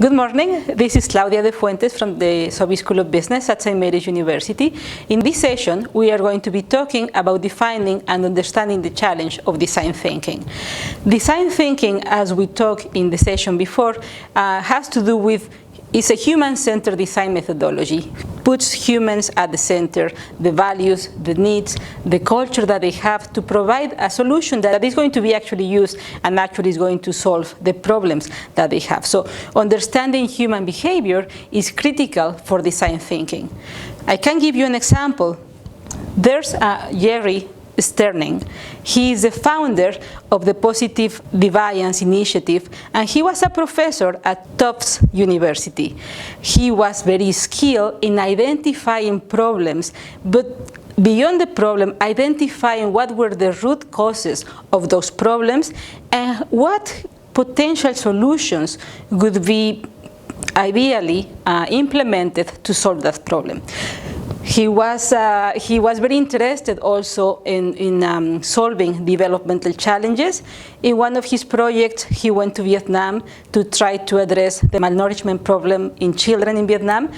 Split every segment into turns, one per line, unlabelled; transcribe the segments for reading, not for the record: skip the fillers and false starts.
Good morning. This is Claudia de Fuentes from the Sobey School of Business at St. Mary's University. In this session, we are going to be talking about defining and understanding the challenge of design thinking. Design thinking, as we talked in the session before, has to do with it's a human-centered design methodology. Puts humans at the center, the values, the needs, the culture that they have to provide a solution that is going to be actually used and actually is going to solve the problems that they have. So understanding human behavior is critical for design thinking. I can give you an example. There's Jerry Sterling. He is the founder of the Positive Deviance Initiative, and he was a professor at Tufts University. He was very skilled in identifying problems, but beyond the problem, identifying what were the root causes of those problems and what potential solutions would be ideally implemented to solve that problem. He was very interested also in solving developmental challenges. In one of his projects, he went to Vietnam to try to address the malnourishment problem in children in Vietnam.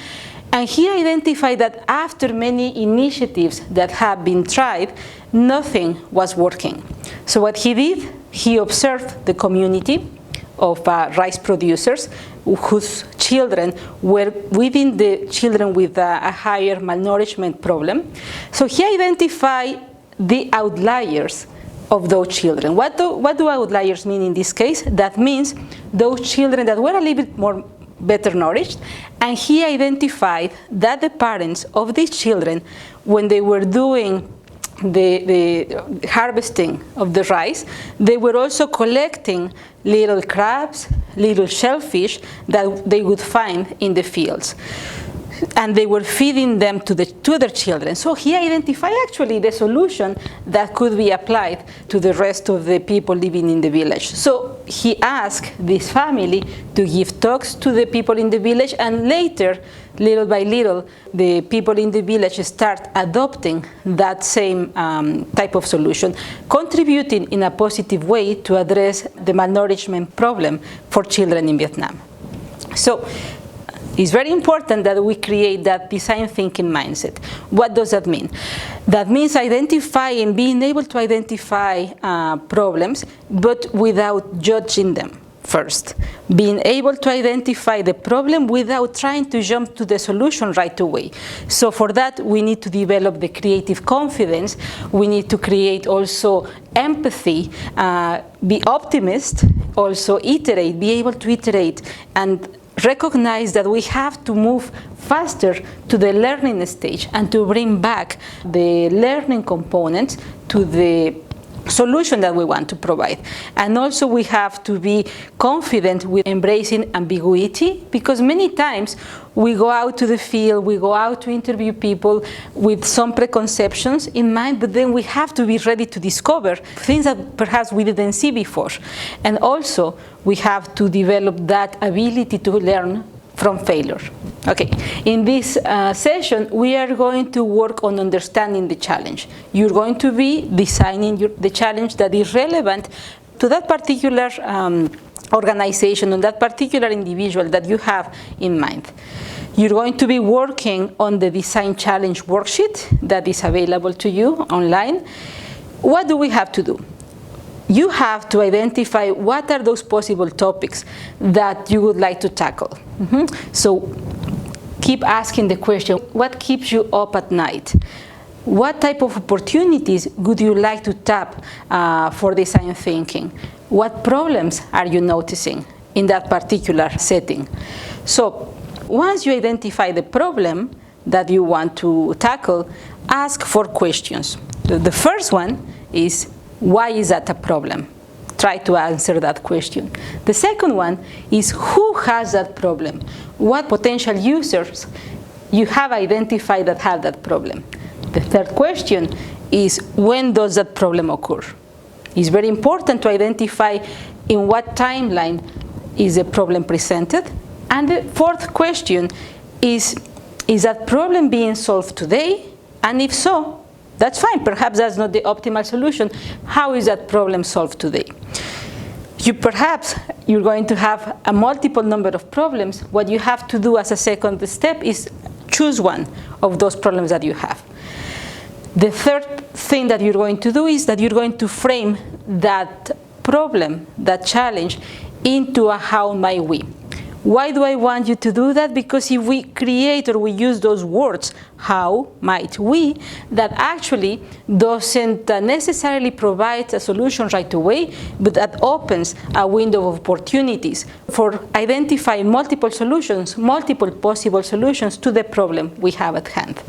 And he identified that after many initiatives that have been tried, nothing was working. So what he did, he observed the community of rice producers whose children were within the children with a higher malnourishment problem. So he identified the outliers of those children. What do outliers mean in this case? That means those children that were a little bit more better nourished, and he identified that the parents of these children, when they were doing the harvesting of the rice, they were also collecting little crabs, little shellfish that they would find in the fields. And they were feeding them to their children. So he identified actually the solution that could be applied to the rest of the people living in the village. So he asked this family to give talks to the people in the village, and later, little by little, the people in the village start adopting that same type of solution, contributing in a positive way to address the malnourishment problem for children in Vietnam. So it's very important that we create that design thinking mindset. What does that mean? That means identifying, being able to identify problems, but without judging them first. Being able to identify the problem without trying to jump to the solution right away. So for that, we need to develop the creative confidence. We need to create also empathy, be optimist, also iterate, be able to iterate, and recognize that we have to move faster to the learning stage and to bring back the learning components to the solution that we want to provide. And also we have to be confident with embracing ambiguity, because many times we go out to the field, we go out to interview people with some preconceptions in mind, but then we have to be ready to discover things that perhaps we didn't see before. And also we have to develop that ability to learn from failure. Okay, in this session, we are going to work on understanding the challenge. You're going to be designing the challenge that is relevant to that particular organization, on that particular individual that you have in mind. You're going to be working on the design challenge worksheet that is available to you online. What do we have to do? You have to identify what are those possible topics that you would like to tackle. So keep asking the question, what keeps you up at night? What type of opportunities would you like to tap for design thinking? What problems are you noticing in that particular setting? So once you identify the problem that you want to tackle, ask 4 questions. The first one is, why is that a problem? Try to answer that question. The second one is, who has that problem? What potential users you have identified that have that problem? The third question is, when does that problem occur? It's very important to identify in what timeline is the problem presented. And the fourth question is that problem being solved today? And if so, that's fine. Perhaps that's not the optimal solution. How is that problem solved today? Perhaps you're going to have a multiple number of problems. What you have to do as a second step is choose one of those problems that you have. The third thing that you're going to do is that you're going to frame that problem, that challenge, into a how might we. Why do I want you to do that? Because if we create or we use those words, how might we, that actually doesn't necessarily provide a solution right away, but that opens a window of opportunities for identifying multiple solutions, multiple possible solutions to the problem we have at hand.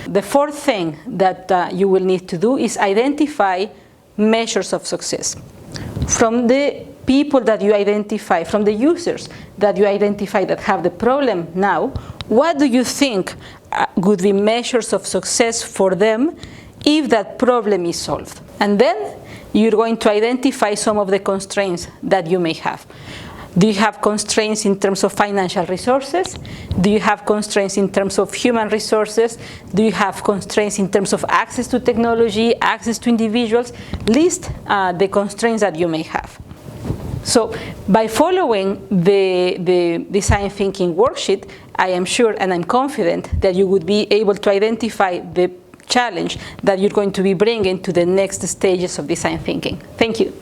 The fourth thing that you will need to do is identify measures of success. From the people that you identify, from the users that you identify that have the problem now, what do you think would be measures of success for them if that problem is solved? And then you're going to identify some of the constraints that you may have. Do you have constraints in terms of financial resources? Do you have constraints in terms of human resources? Do you have constraints in terms of access to technology, access to individuals? List the constraints that you may have. So by following the design thinking worksheet, I am sure and I'm confident that you would be able to identify the challenge that you're going to be bringing to the next stages of design thinking. Thank you.